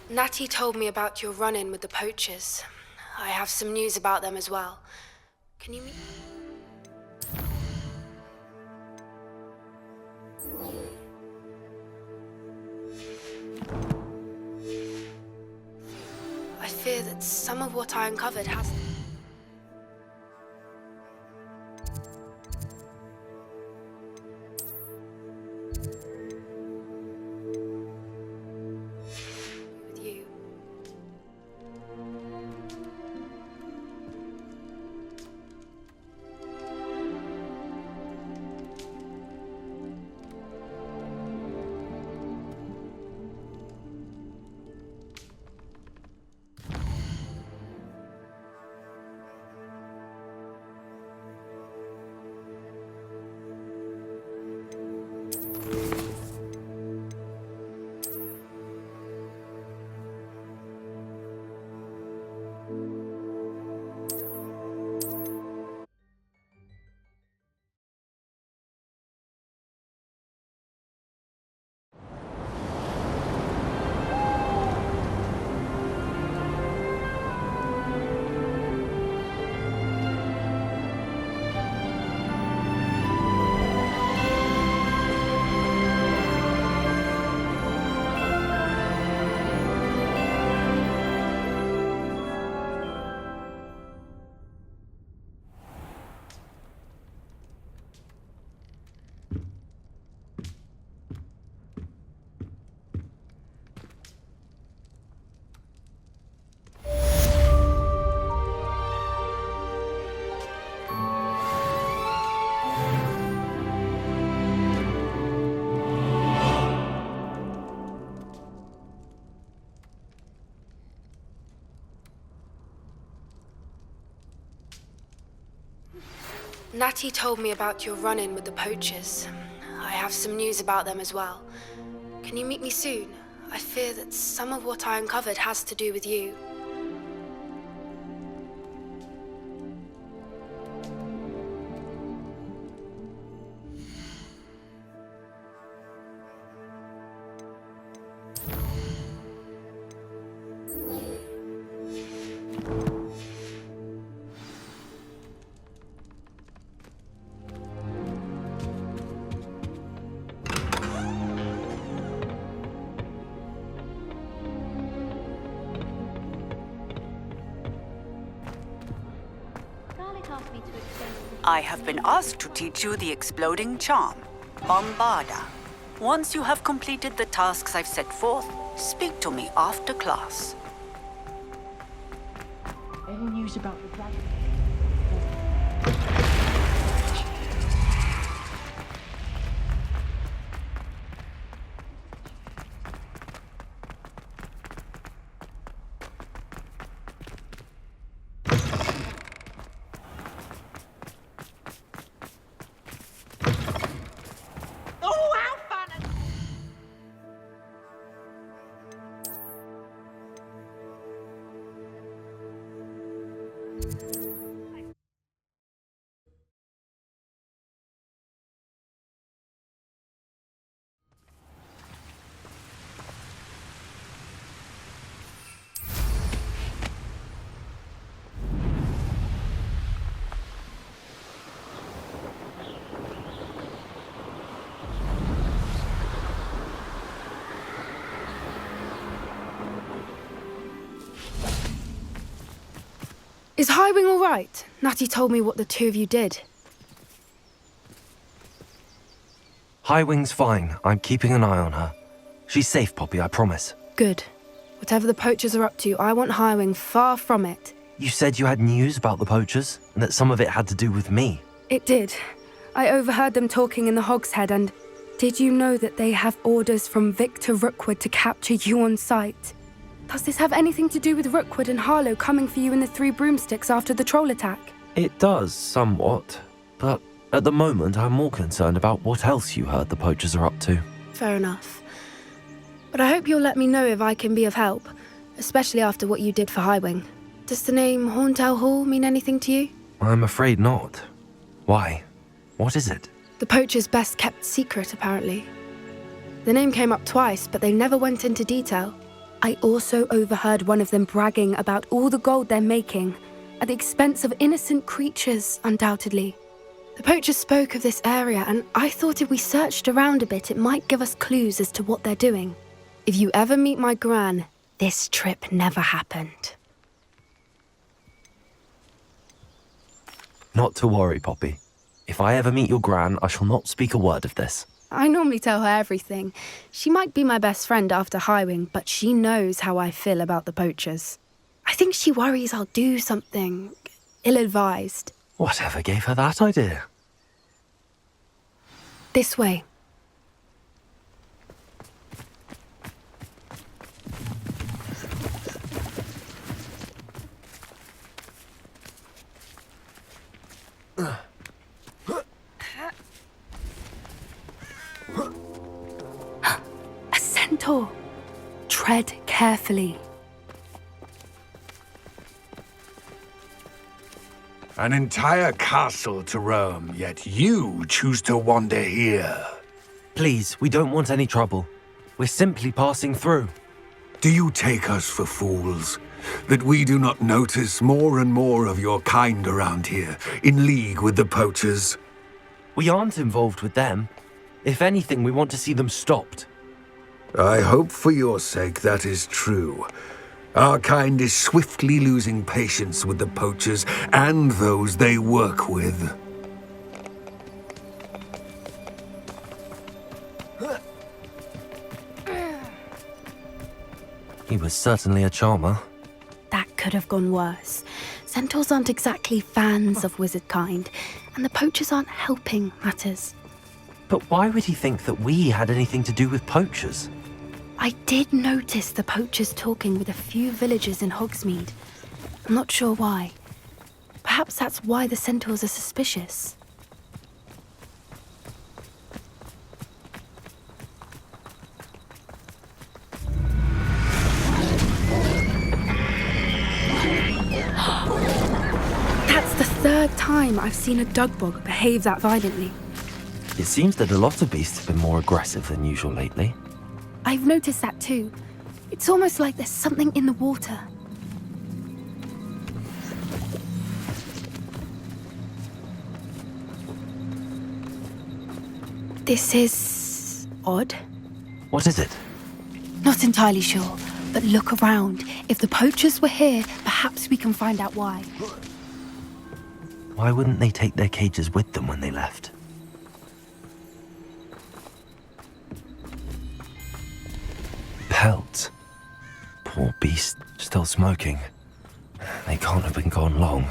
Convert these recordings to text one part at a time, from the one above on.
Natty told me about your run-in with the poachers. I have some news about them as well. Can you meet... I fear that some of what I uncovered has... with you. Natty told me about your run-in with the poachers. I have some news about them as well. Can you meet me soon? I fear that some of what I uncovered has to do with you. I have been asked to teach you the exploding charm, Bombarda. Once you have completed the tasks I've set forth, speak to me after class. Any news about the dragon? Is Highwing all right? Natty told me what the two of you did. Highwing's fine. I'm keeping an eye on her. She's safe, Poppy, I promise. Good. Whatever the poachers are up to, I want Highwing far from it. You said you had news about the poachers, and that some of it had to do with me. It did. I overheard them talking in the Hogshead, and did you know that they have orders from Victor Rookwood to capture you on sight? Does this have anything to do with Rookwood and Harlow coming for you in the Three Broomsticks after the troll attack? It does, somewhat. But at the moment, I'm more concerned about what else you heard the poachers are up to. Fair enough. But I hope you'll let me know if I can be of help, especially after what you did for Highwing. Does the name Horntail Hall mean anything to you? I'm afraid not. Why? What is it? The poacher's best-kept secret, apparently. The name came up twice, but they never went into detail. I also overheard one of them bragging about all the gold they're making, at the expense of innocent creatures, undoubtedly. The poachers spoke of this area, and I thought if we searched around a bit, it might give us clues as to what they're doing. If you ever meet my gran, this trip never happened. Not to worry, Poppy. If I ever meet your gran, I shall not speak a word of this. I normally tell her everything. She might be my best friend after Highwing, but she knows how I feel about the poachers. I think she worries I'll do something ill-advised. Whatever gave her that idea? This way. A centaur. Tread carefully. An entire castle to roam, yet you choose to wander here. Please, we don't want any trouble. We're simply passing through. Do you take us for fools? That we do not notice more and more of your kind around here, in league with the poachers? We aren't involved with them. If anything, we want to see them stopped. I hope for your sake that is true. Our kind is swiftly losing patience with the poachers and those they work with. He was certainly a charmer. That could have gone worse. Centaurs aren't exactly fans of wizard kind, and the poachers aren't helping matters. But why would he think that we had anything to do with poachers? I did notice the poachers talking with a few villagers in Hogsmeade. I'm not sure why. Perhaps that's why the centaurs are suspicious. That's the third time I've seen a dugbog behave that violently. It seems that a lot of beasts have been more aggressive than usual lately. I've noticed that too. It's almost like there's something in the water. This is odd. What is it? Not entirely sure, but look around. If the poachers were here, perhaps we can find out why. Why wouldn't they take their cages with them when they left? Pelt. Poor beast, still smoking. They can't have been gone long.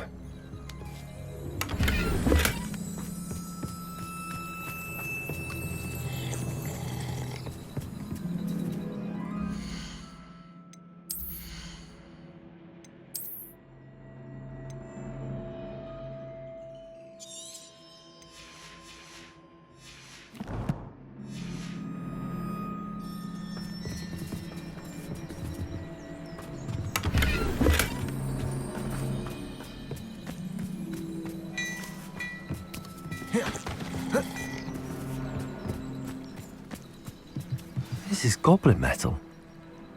This is goblin metal.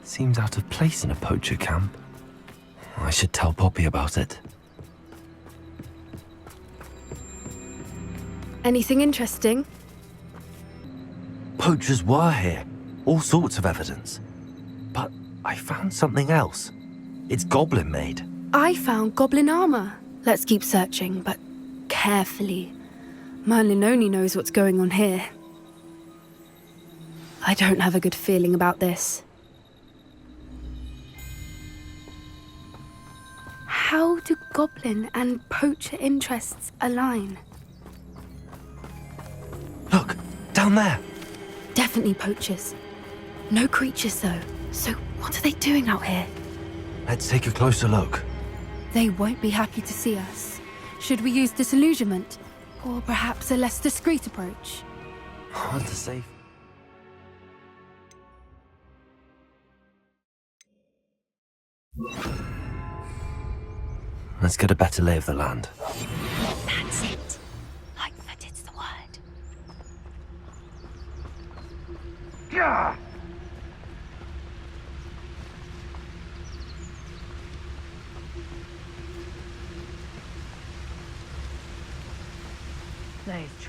Seems out of place in a poacher camp. I should tell Poppy about it. Anything interesting? Poachers were here. All sorts of evidence. But I found something else. It's goblin made. I found goblin armor. Let's keep searching, but carefully. Merlin only knows what's going on here. I don't have a good feeling about this. How do goblin and poacher interests align? Look, down there. Definitely poachers. No creatures, though. So what are they doing out here? Let's take a closer look. They won't be happy to see us. Should we use disillusionment? Or perhaps a less discreet approach? Hard to say. Let's get a better lay of the land. That's it. Lightfoot, it's the word.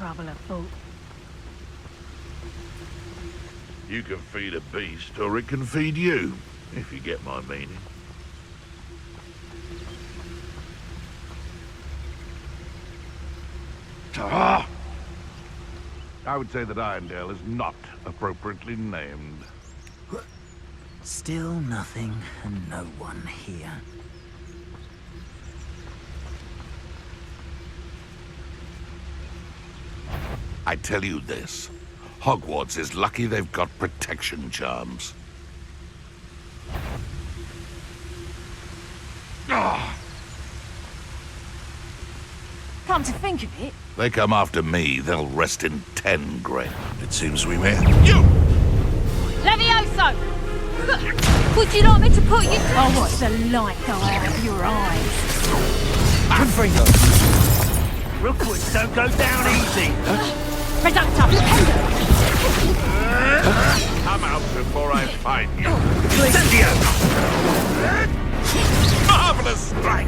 trouble afoot. You can feed a beast, or it can feed you, if you get my meaning. Ah! I would say that Irondale is not appropriately named. Still nothing and no one here. I tell you this, Hogwarts is lucky they've got protection charms. Ah! Come to think of it, They come after me, they'll rest in 10 grain. It seems we may. You! Levioso! Would you like me to put you... I'll watch the light go out of your eyes. Confringo! Rookwoods don't go down easy. Reductor! Come out before I find you. Incendio! Marvelous strike!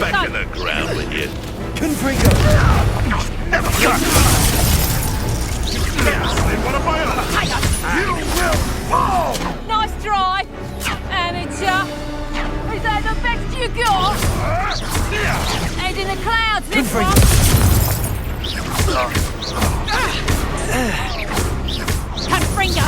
Back in Levioso! the ground with you. Confringo! One of my own. You will fall! Nice try! Amateur! Is that the best you got? Head in the clouds, this one! Confringo!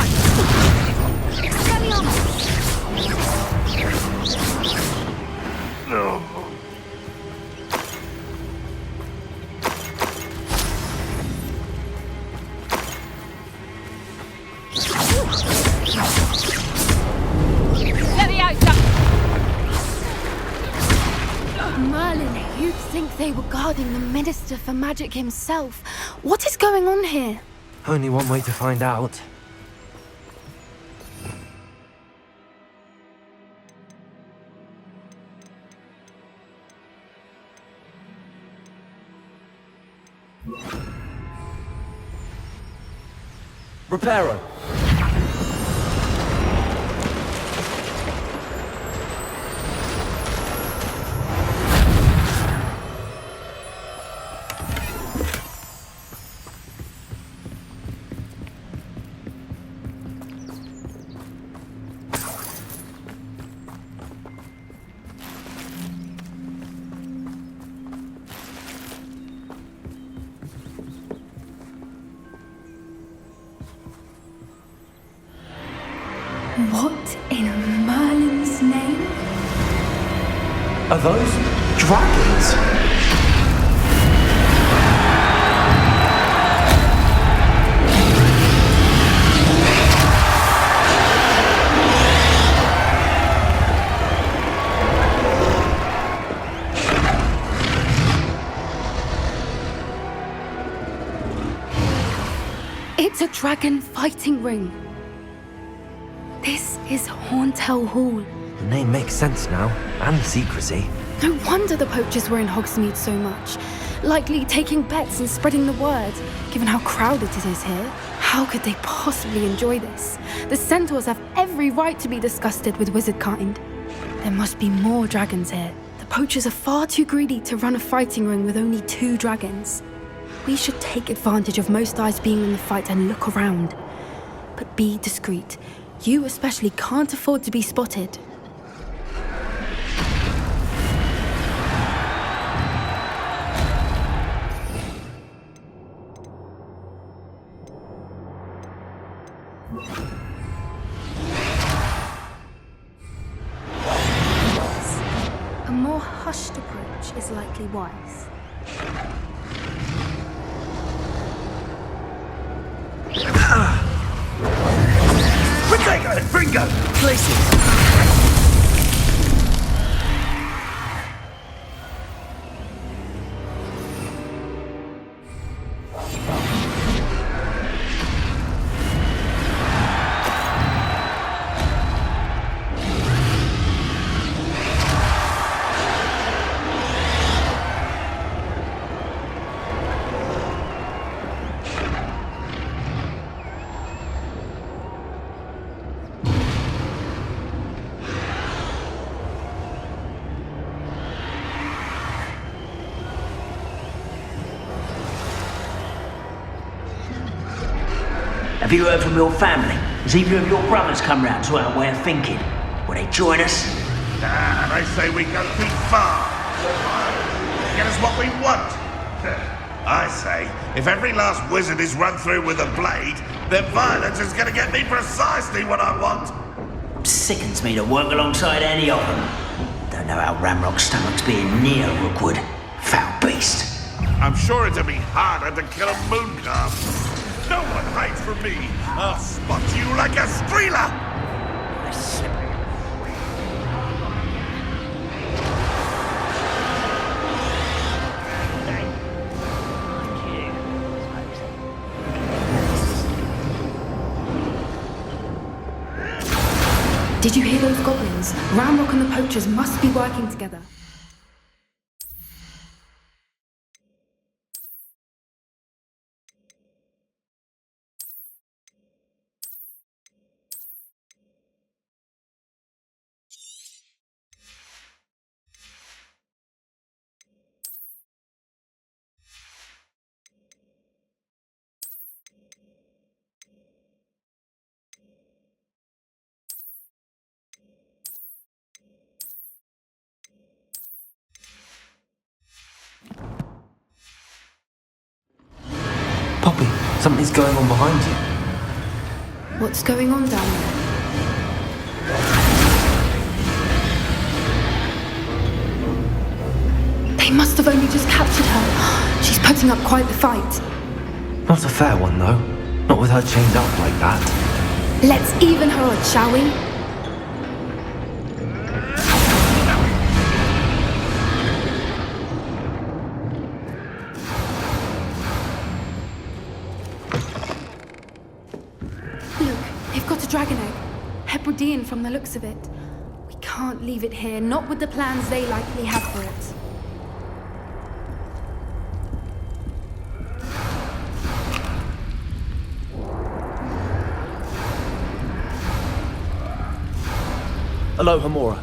Leviosa! Merlin, you'd think they were guarding the Minister for Magic himself. What is going on here? Only one way to find out. Reparo! What in Merlin's name? Are those dragons? It's a dragon fighting ring. This is Horntail Hall. The name makes sense now, and the secrecy. No wonder the poachers were in Hogsmeade so much. Likely taking bets and spreading the word, given how crowded it is here. How could they possibly enjoy this? The centaurs have every right to be disgusted with wizard kind. There must be more dragons here. The poachers are far too greedy to run a fighting ring with only 2 dragons. We should take advantage of most eyes being in the fight and look around. But be discreet. You especially can't afford to be spotted. A more hushed approach is likely wise. Protego and Fringo! Places! Have you heard from your family? Has either of your brothers come round to our way of thinking? Will they join us? Nah, they say we go too far. Get us what we want. I say, if every last wizard is run through with a blade, then violence is gonna get me precisely what I want. Sickens me to work alongside any of them. Don't know how Ramrock's stomach's being near Rookwood. Foul beast. I'm sure it'll be harder to kill a mooncalf. No one hides from me. I'll spot you like a streeler. Did you hear those goblins? Ramrock and the poachers must be working together. Poppy, something's going on behind you. What's going on down there? They must have only just captured her. She's putting up quite the fight. Not a fair one, though. Not with her chained up like that. Let's even her odds, shall we? Look, they've got a dragon egg. Hebridean from the looks of it. We can't leave it here, not with the plans they likely have for it. Hello, Hamora.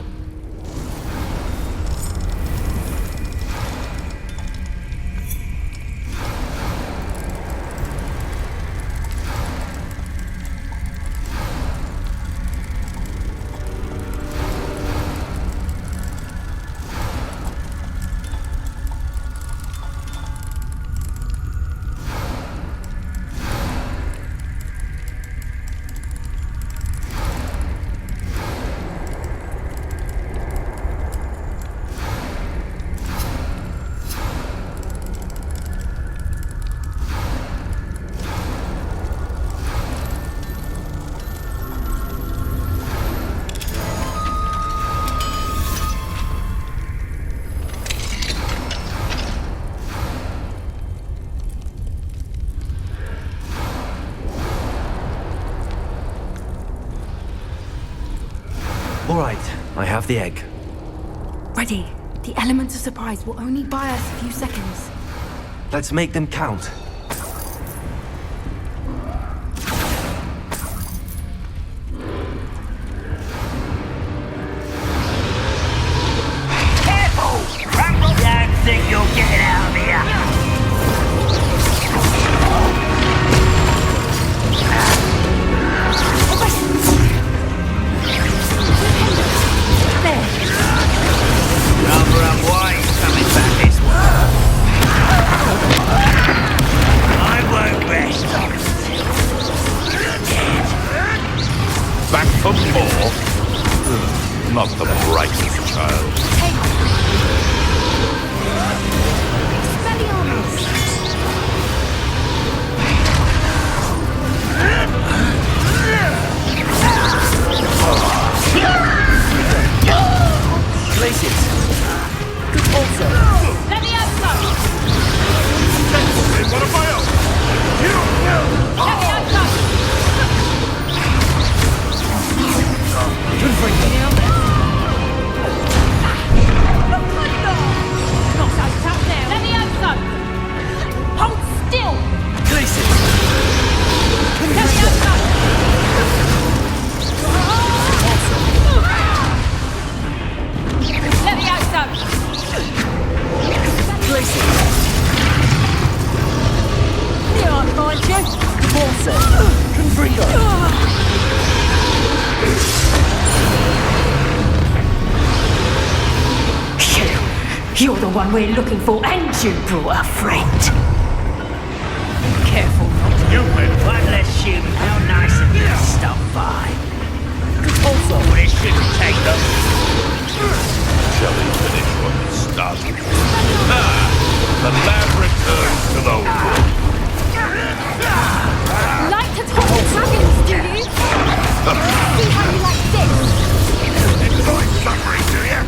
All right, I have the egg. Ready. The element of surprise will only buy us a few seconds. Let's make them count. Careful! Ramrock! Don't think you'll get it out of here! Rather unwise coming back this way. one we're looking for, and you brought a friend. Careful not to. Stupid. One less human. How nice of you to stop by. Also, we shouldn't take them. Shall we finish what we started? The lab returns to the room. Like to talk to dragons, do you? See how you like this? Enjoy suffering, do you?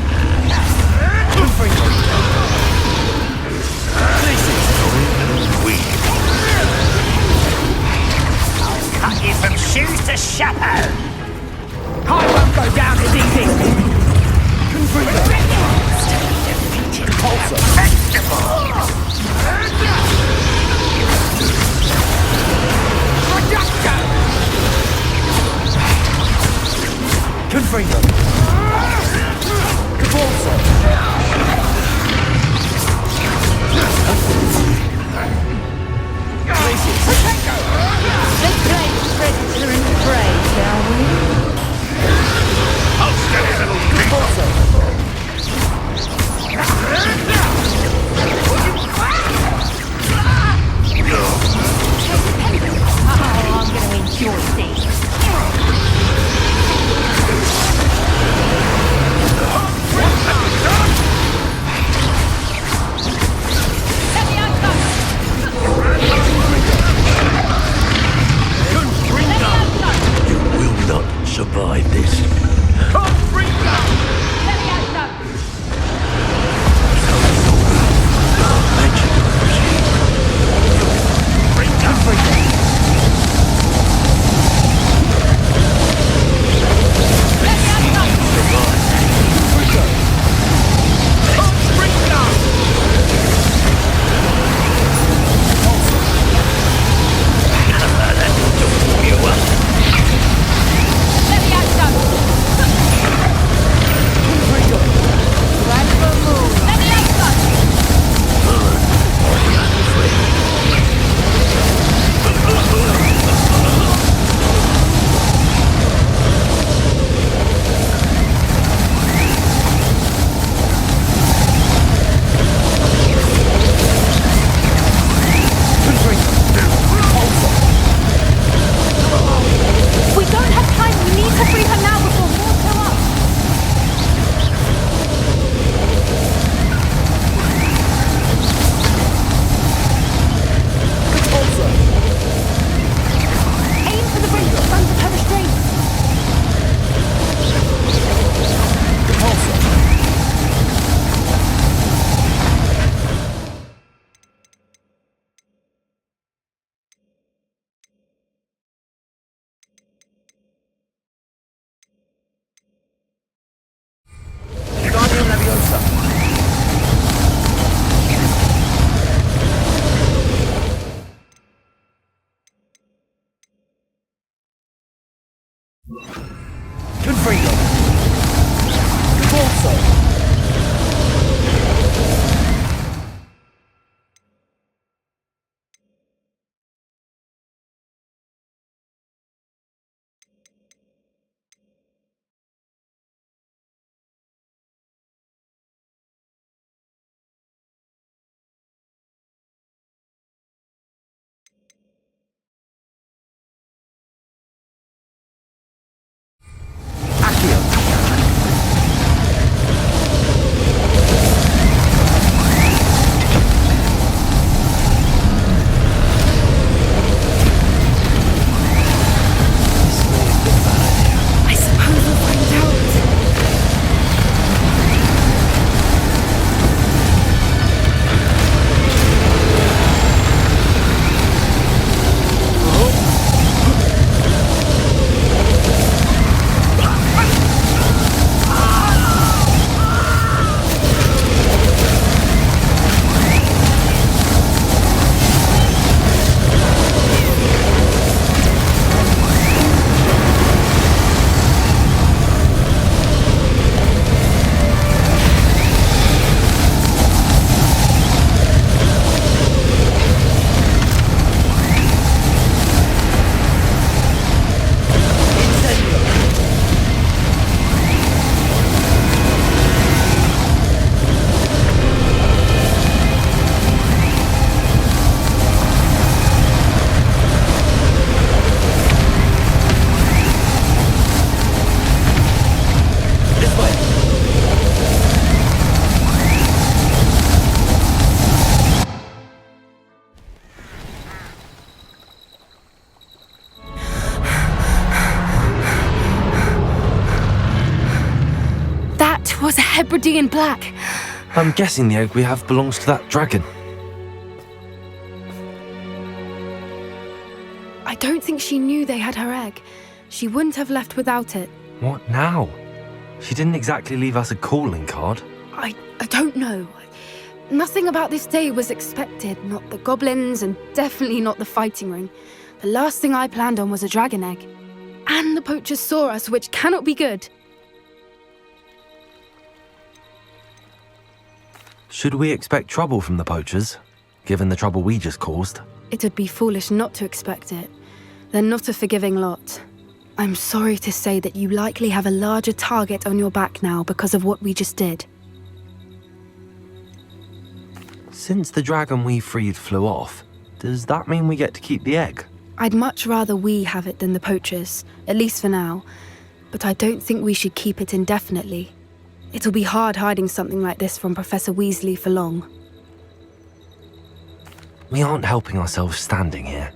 Cut you from shoes to chapeau. I won't go down as easy. Confringo. Cabalso. Let's play predator and prey, shall we? I'll steady little people. Oh, I'm gonna enjoy this. Hebridean black. I'm guessing the egg we have belongs to that dragon. I don't think she knew they had her egg. She wouldn't have left without it. What now? She didn't exactly leave us a calling card. I don't know. Nothing about this day was expected. Not the goblins, and definitely not the fighting ring. The last thing I planned on was a dragon egg. And the poachers saw us, which cannot be good. Should we expect trouble from the poachers, given the trouble we just caused? It would be foolish not to expect it. They're not a forgiving lot. I'm sorry to say that you likely have a larger target on your back now because of what we just did. Since the dragon we freed flew off, does that mean we get to keep the egg? I'd much rather we have it than the poachers, at least for now. But I don't think we should keep it indefinitely. It'll be hard hiding something like this from Professor Weasley for long. We aren't helping ourselves standing here.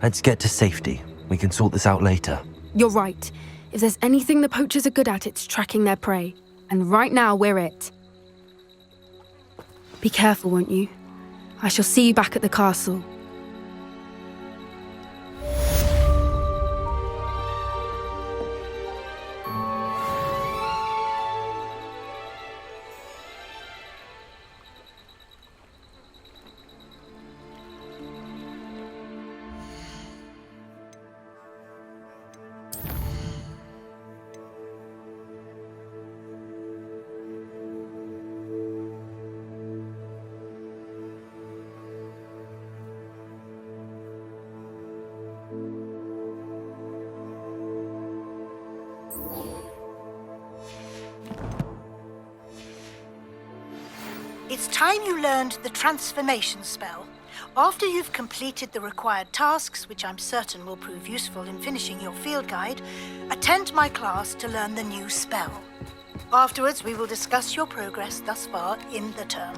Let's get to safety. We can sort this out later. You're right. If there's anything the poachers are good at, it's tracking their prey. And right now, we're it. Be careful, won't you? I shall see you back at the castle. It's time you learned the transformation spell. After you've completed the required tasks, which I'm certain will prove useful in finishing your field guide, attend my class to learn the new spell. Afterwards, we will discuss your progress thus far in the term.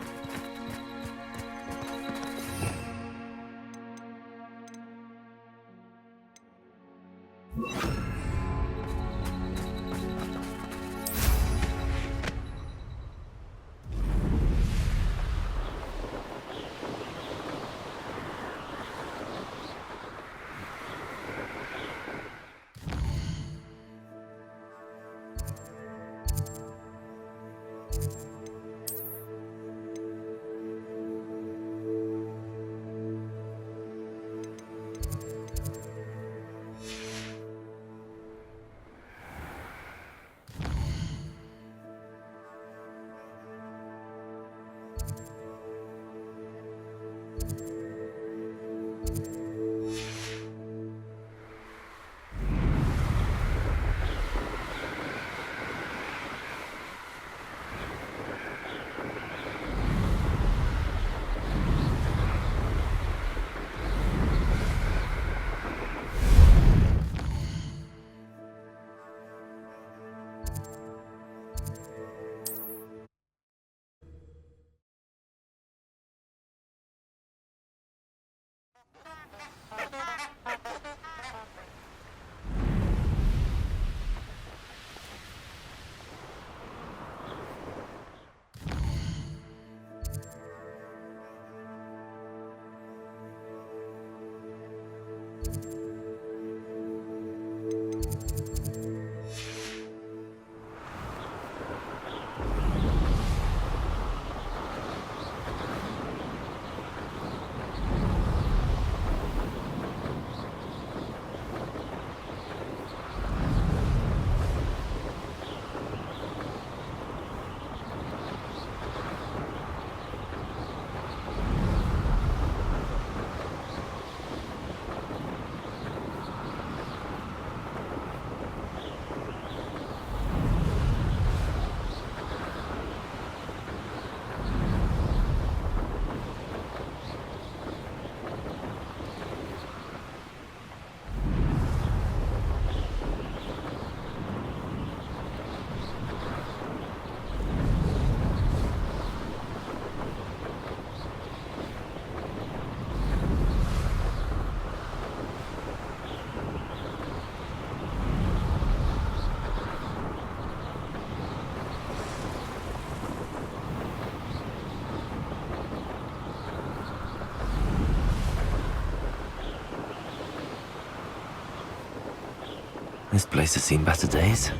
This place has seen better days.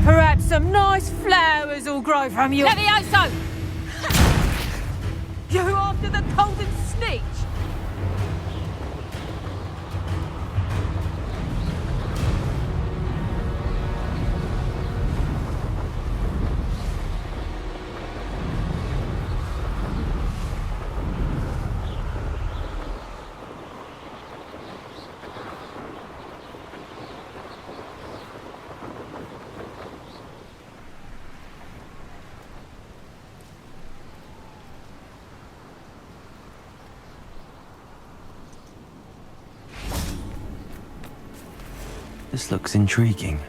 Perhaps some nice flowers will grow from you. Levioso! You after the golden snitch? This looks intriguing.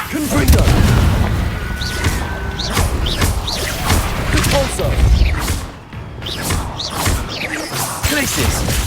Confringo! Repulso! Glacis!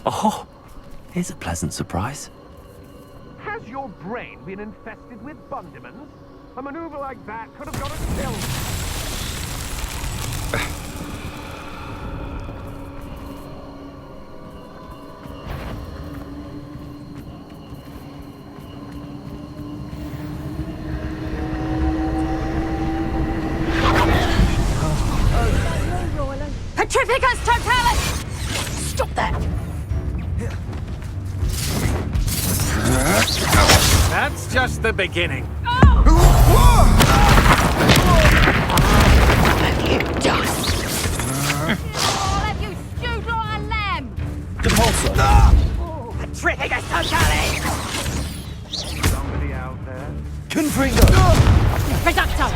Oh, here's a pleasant surprise. Has your brain been infested with bundiments? A maneuver like that could have got us killed. Petrificus totalis! Stop that! That's just the beginning. What have you done? I'll have you stewed like a lamb! Depulso! Petrificus totalis! Somebody out there? Confringo! Reducto!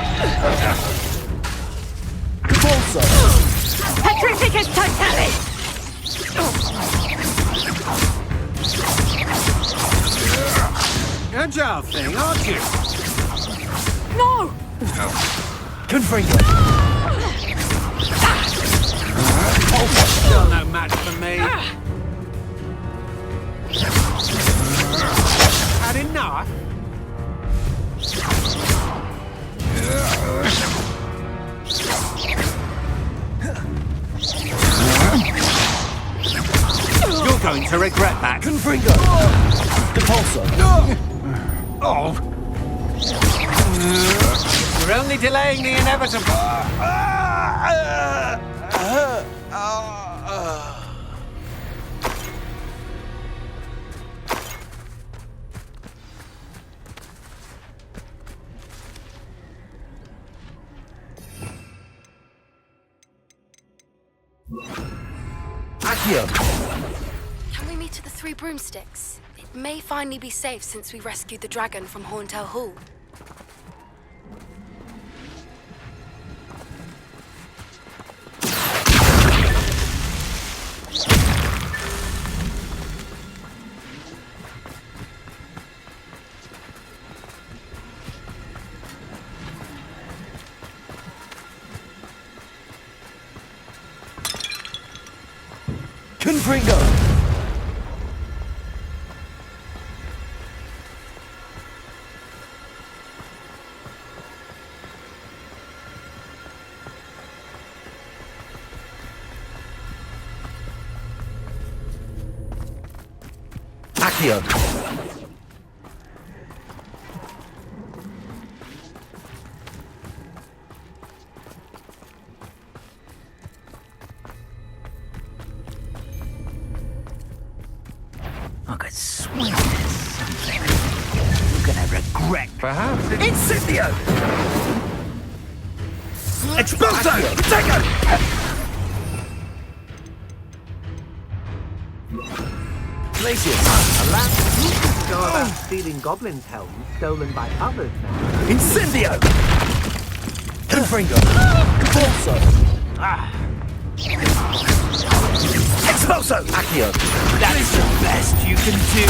Depulso! Petrificus totalis! Agile thing, aren't you? No! Confringo! Still no match for me. Had enough? You're going to regret that. Confringo! Depulso! Oh! You're only delaying the inevitable. Can we meet at the Three Broomsticks? It may finally be safe since we rescued the dragon from Horntail Hall. Confringo! Accio! I could swear there's something. You're gonna regret. Perhaps it's... Incendio! Expulso! Protego! Glacius. Go about stealing goblins' helms stolen by others now. Incendio. Confringo. Capulso. Expulso. Accio. That's the best you can do.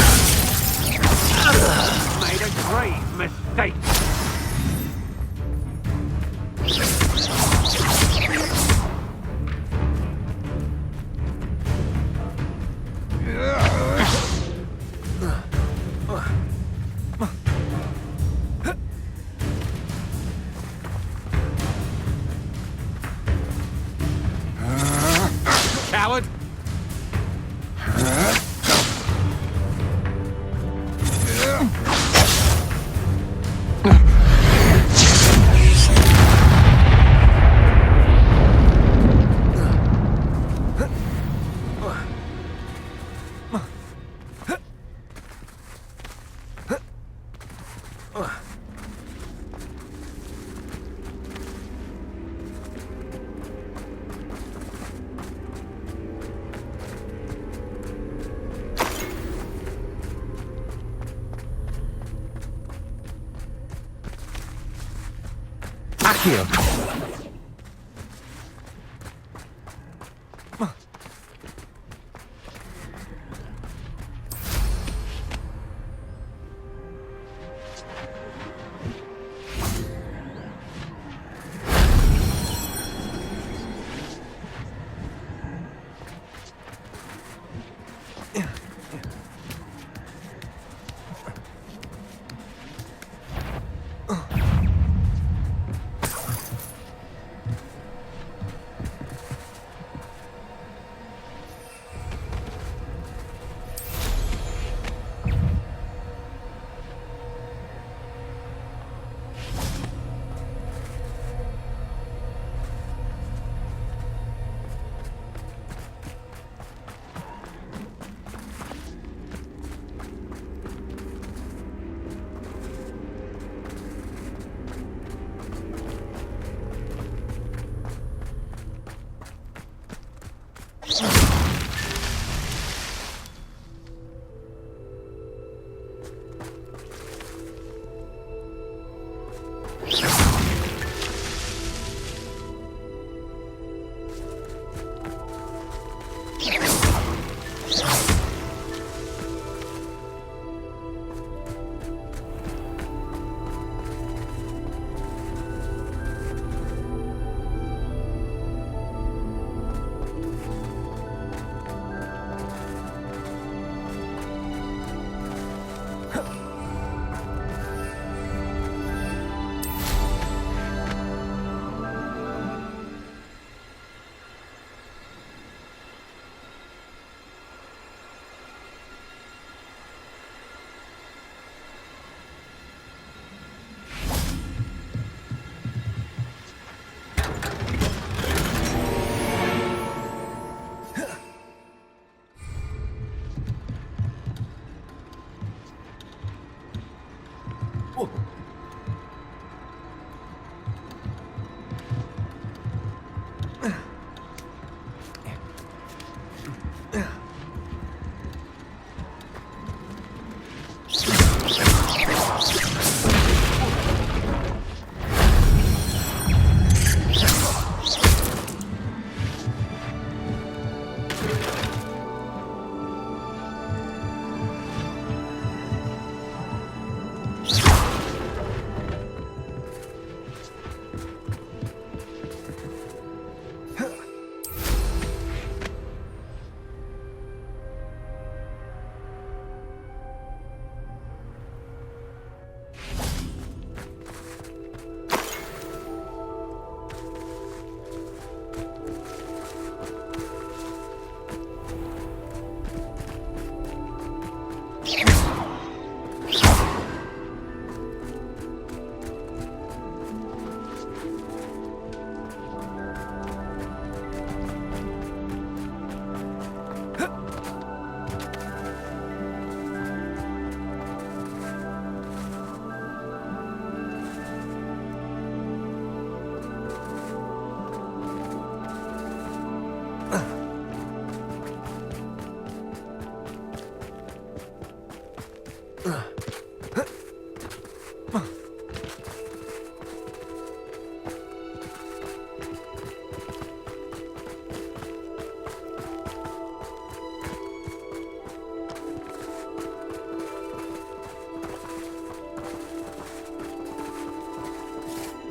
Made a grave mistake. Coward! Accio.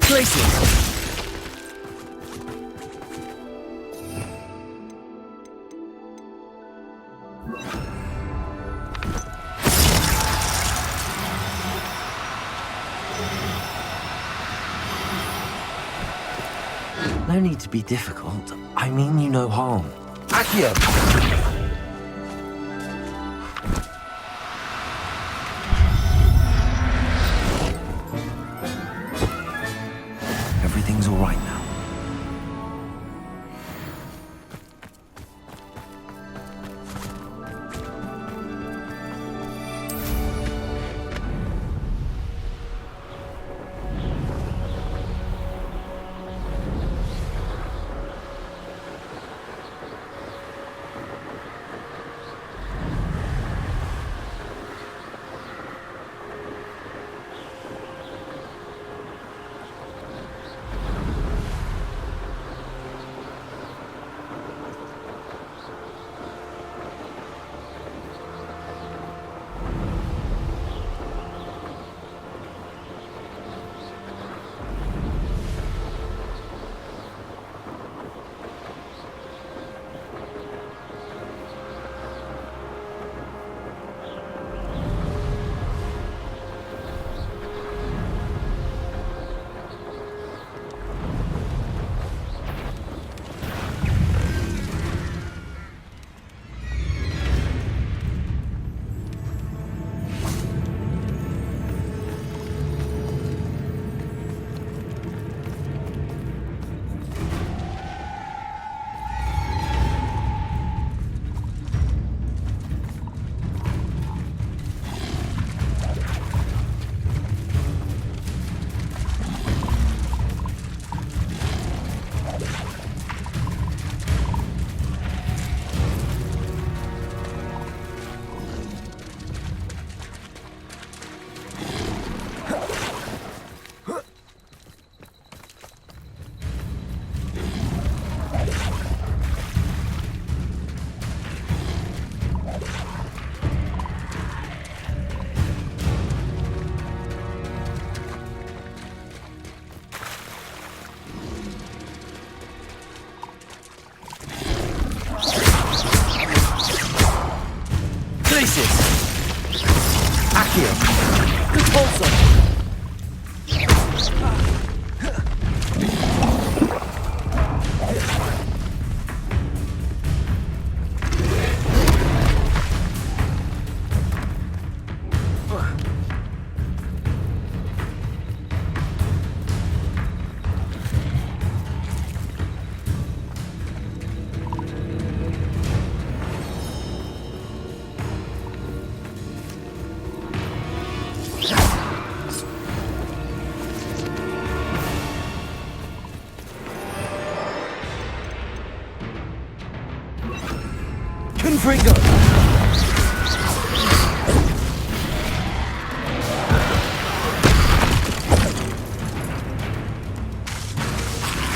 Places! No need to be difficult. I mean you no harm. Accio! Everything's all right now. Confringo!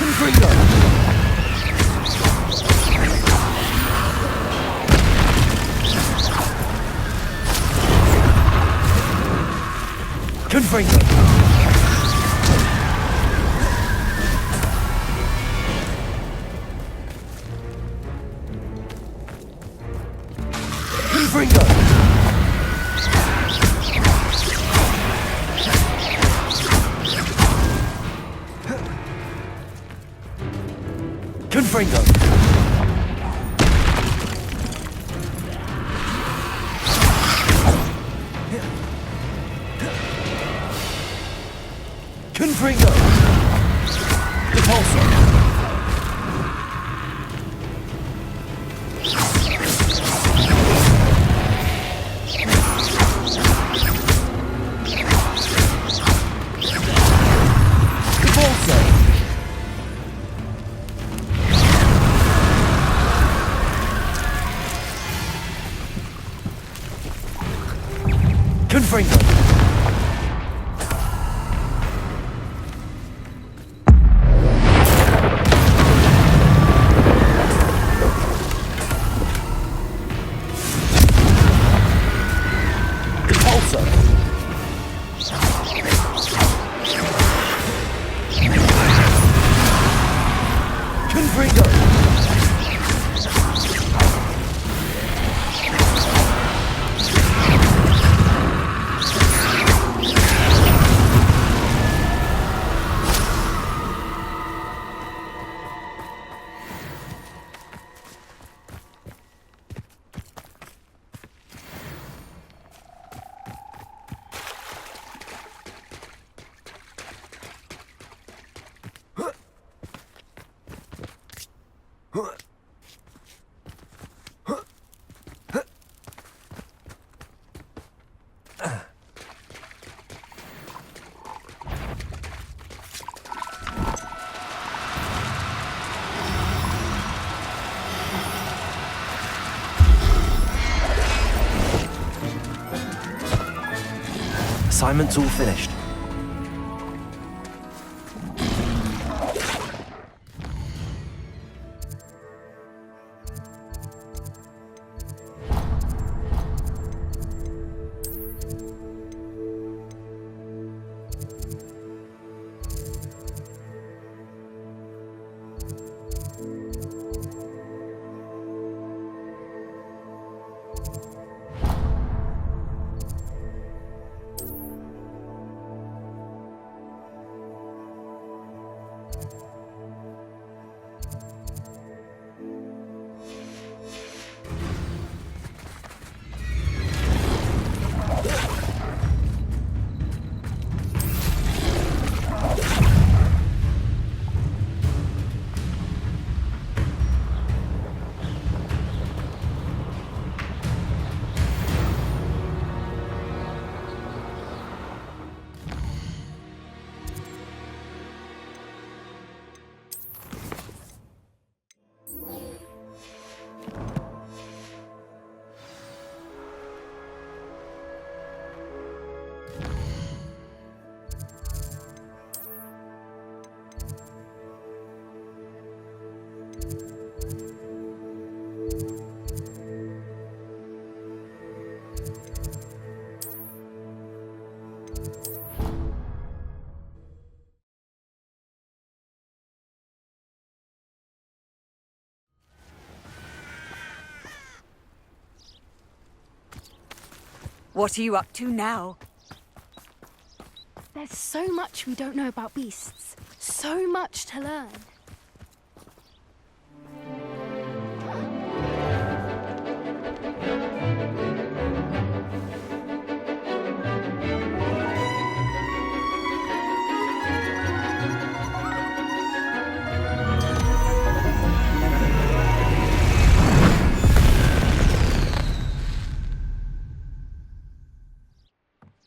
Confringo! Confringo! Confringo! Confringo! Confringo! Repulsor! Confringo! Assignment's all finished. What are you up to now? There's so much we don't know about beasts. So much to learn.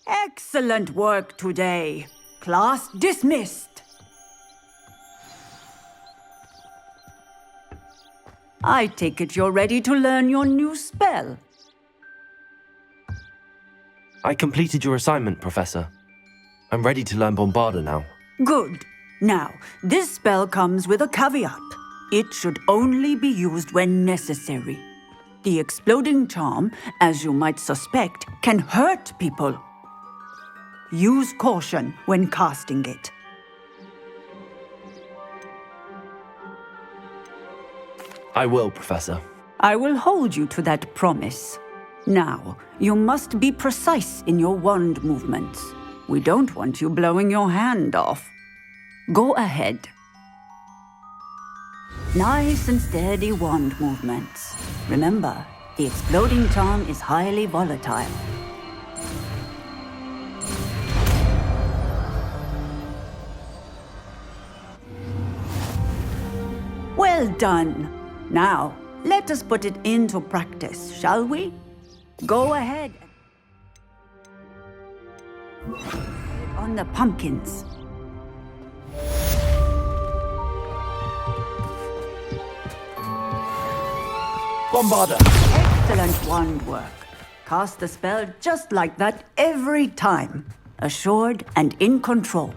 Excellent work today. Class dismissed. I take it you're ready to learn your new spell. I completed your assignment, Professor. I'm ready to learn Bombarda now. Good. Now, this spell comes with a caveat. It should only be used when necessary. The exploding charm, as you might suspect, can hurt people. Use caution when casting it. I will, Professor. I will hold you to that promise. Now, you must be precise in your wand movements. We don't want you blowing your hand off. Go ahead. Nice and steady wand movements. Remember, the exploding charm is highly volatile. Well done. Now, let us put it into practice, shall we? Go ahead. On the pumpkins. Bombarda! Excellent wand work. Cast the spell just like that every time. Assured and in control.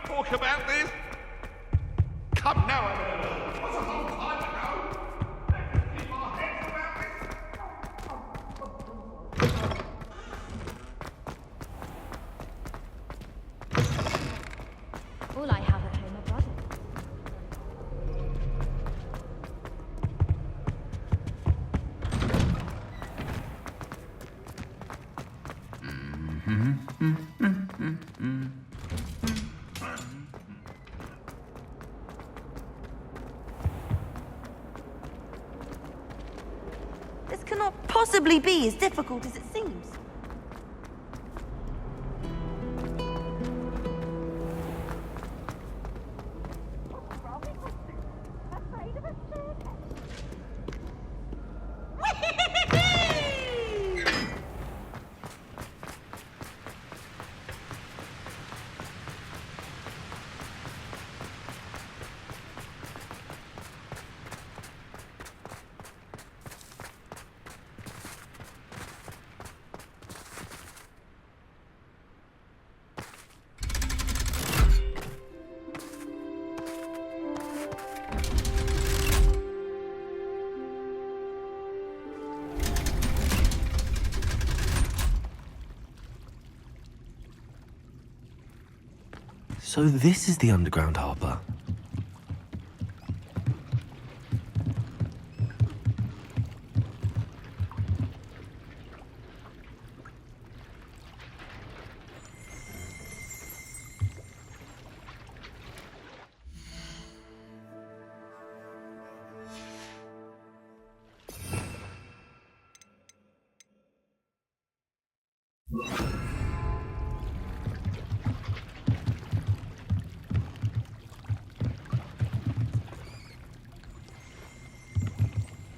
Talk about this? Come now, Emily. It was a long time ago. Let's just keep our heads around this. All I have at home are brothers. This cannot possibly be as difficult as it seems. So this is the underground harbour.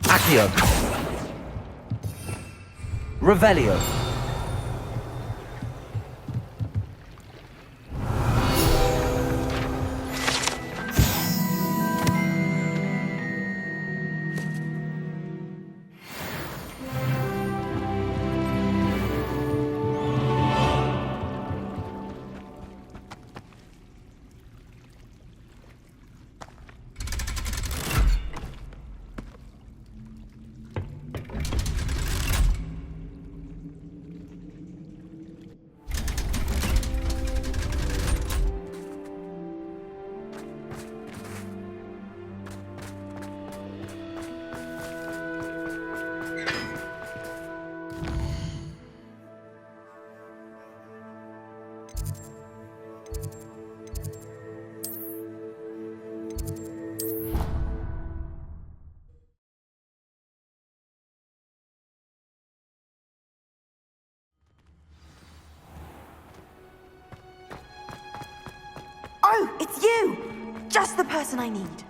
Accio. Revelio. Oh, it's you! Just the person I need.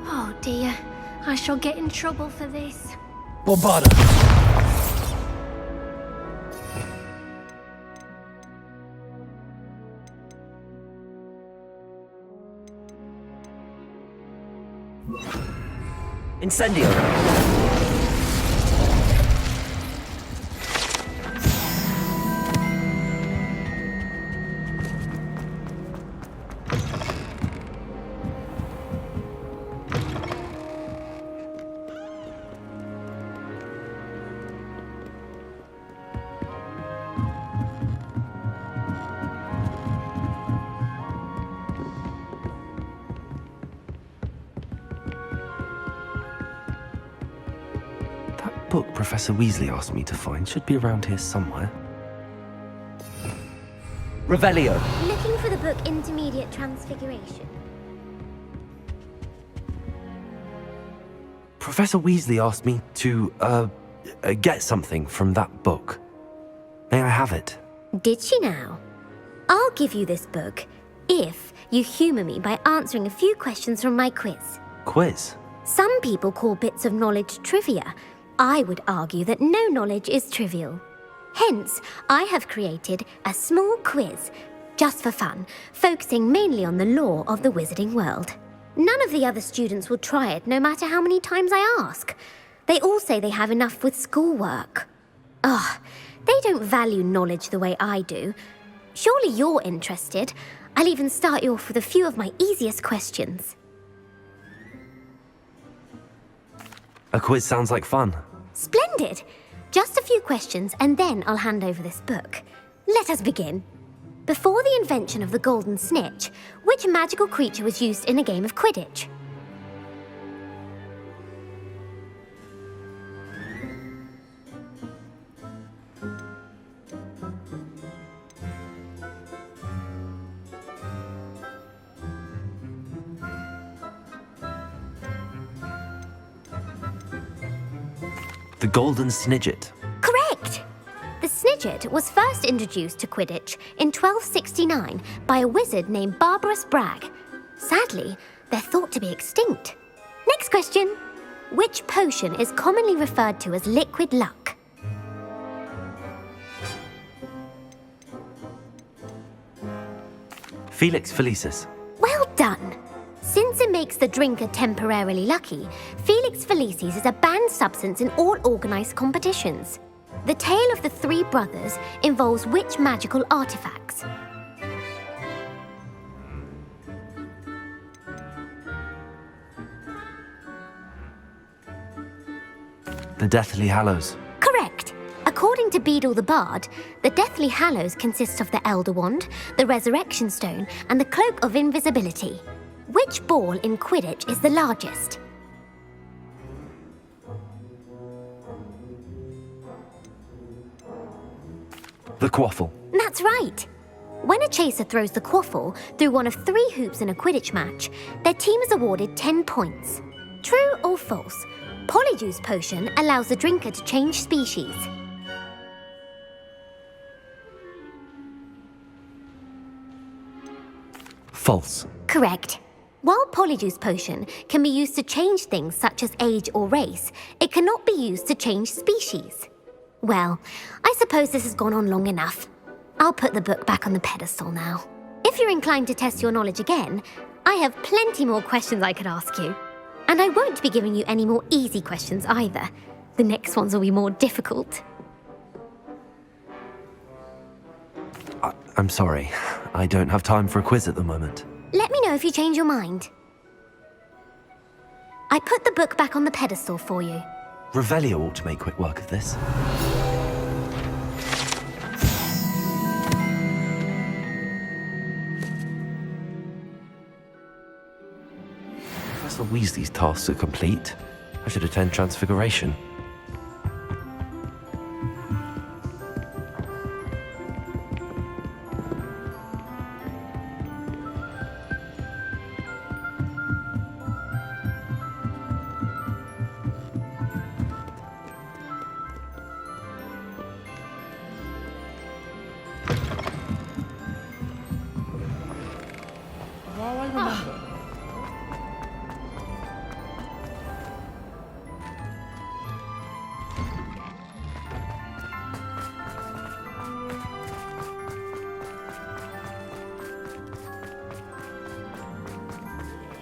Oh dear, I shall get in trouble for this. Bombarda. Incendio. book Professor Weasley asked me to find should be around here somewhere. Revelio. Looking for the book Intermediate Transfiguration. Professor Weasley asked me to, get something from that book. May I have it? Did she now? I'll give you this book if you humour me by answering a few questions from my quiz. Quiz? Some people call bits of knowledge trivia. I would argue that no knowledge is trivial. Hence, I have created a small quiz, just for fun, focusing mainly on the lore of the wizarding world. None of the other students will try it, no matter how many times I ask. They all say they have enough with schoolwork. Ugh, they don't value knowledge the way I do. Surely you're interested. I'll even start you off with a few of my easiest questions. A quiz sounds like fun. Splendid! Just a few questions and then I'll hand over this book. Let us begin. Before the invention of the golden snitch, which magical creature was used in a game of Quidditch? The Golden Snidget. Correct! The Snidget was first introduced to Quidditch in 1269 by a wizard named Barbarous Bragg. Sadly, they're thought to be extinct. Next question. Which potion is commonly referred to as liquid luck? Felix Felicis. Well done! Since it makes the drinker temporarily lucky, Felix Felicis is a banned substance in all organised competitions. The tale of the three brothers involves which magical artifacts? The Deathly Hallows. Correct! According to Beedle the Bard, the Deathly Hallows consists of the Elder Wand, the Resurrection Stone, and the Cloak of Invisibility. Which ball in Quidditch is the largest? The Quaffle. That's right. When a chaser throws the quaffle through one of 3 hoops in a Quidditch match, their team is awarded 10 points. True or false? Polyjuice potion allows the drinker to change species. False. Correct. While Polyjuice potion can be used to change things such as age or race, it cannot be used to change species. Well, I suppose this has gone on long enough. I'll put the book back on the pedestal now. If you're inclined to test your knowledge again, I have plenty more questions I could ask you. And I won't be giving you any more easy questions either. The next ones will be more difficult. I'm sorry. I don't have time for a quiz at the moment. Let me know if you change your mind. I put the book back on the pedestal for you. Revelio ought to make quick work of this. Professor Weasley's tasks are complete. I should attend Transfiguration.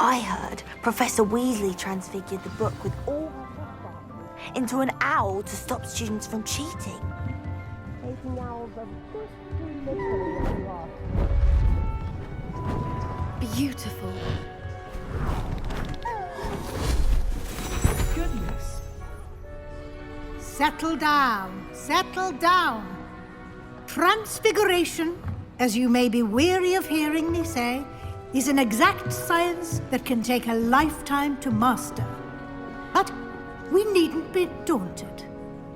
I heard Professor Weasley transfigured the book with all her stuff into an owl to stop students from cheating. Making owls a bit too literally, if you ask. Beautiful. Goodness. Settle down. Settle down. Transfiguration, as you may be weary of hearing me say, is an exact science that can take a lifetime to master. But we needn't be daunted.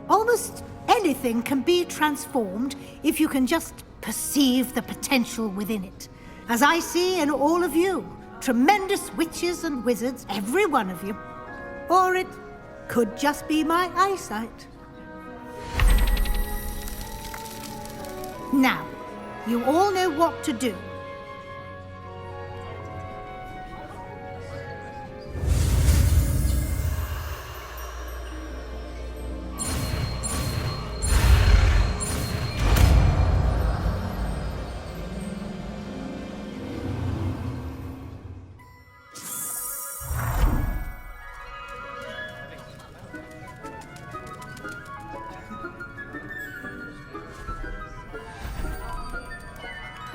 Almost anything can be transformed if you can just perceive the potential within it. As I see in all of you, tremendous witches and wizards, every one of you. Or it could just be my eyesight. Now, you all know what to do.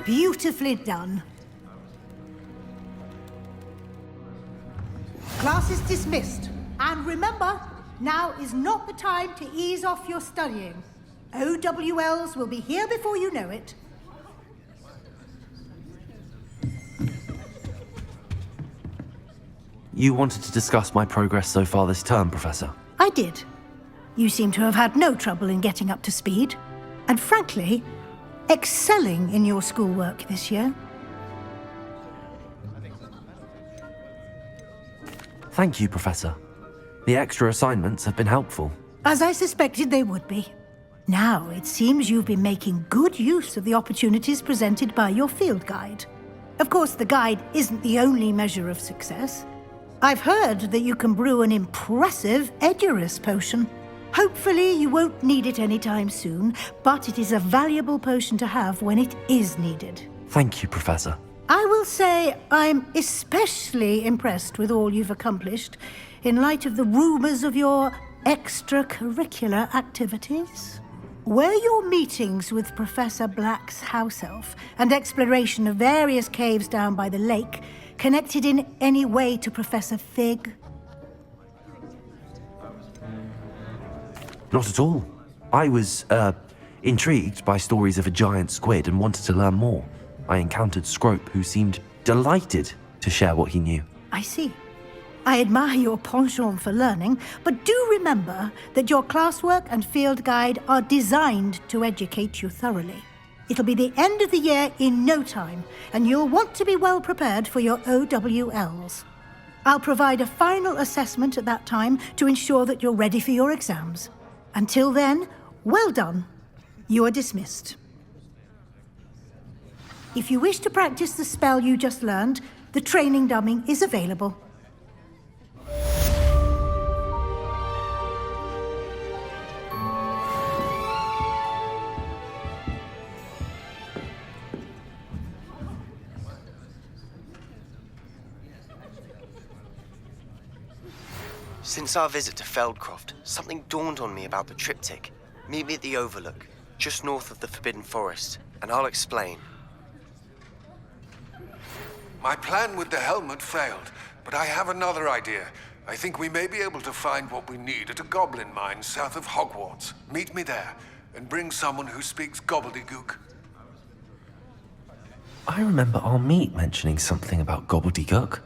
Beautifully done. Class is dismissed. And remember, now is not the time to ease off your studying. OWLs will be here before you know it. You wanted to discuss my progress so far this term, Professor? I did. You seem to have had no trouble in getting up to speed. And frankly, excelling in your schoolwork this year. Thank you, Professor. The extra assignments have been helpful. As I suspected they would be. Now, it seems you've been making good use of the opportunities presented by your field guide. Of course, the guide isn't the only measure of success. I've heard that you can brew an impressive Edurus potion. Hopefully, you won't need it anytime soon, but it is a valuable potion to have when it is needed. Thank you, Professor. I will say I'm especially impressed with all you've accomplished in light of the rumors of your extracurricular activities. Were your meetings with Professor Black's house elf and exploration of various caves down by the lake connected in any way to Professor Fig? Not at all. I was, intrigued by stories of a giant squid and wanted to learn more. I encountered Scrope, who seemed delighted to share what he knew. I see. I admire your penchant for learning, but do remember that your classwork and field guide are designed to educate you thoroughly. It'll be the end of the year in no time, and you'll want to be well prepared for your OWLs. I'll provide a final assessment at that time to ensure that you're ready for your exams. Until then, well done. You are dismissed. If you wish to practice the spell you just learned, the training dummy is available. Since our visit to Feldcroft, something dawned on me about the triptych. Meet me at the Overlook, just north of the Forbidden Forest, and I'll explain. My plan with the helmet failed, but I have another idea. I think we may be able to find what we need at a goblin mine south of Hogwarts. Meet me there, and bring someone who speaks gobbledygook. I remember our meet mentioning something about gobbledygook.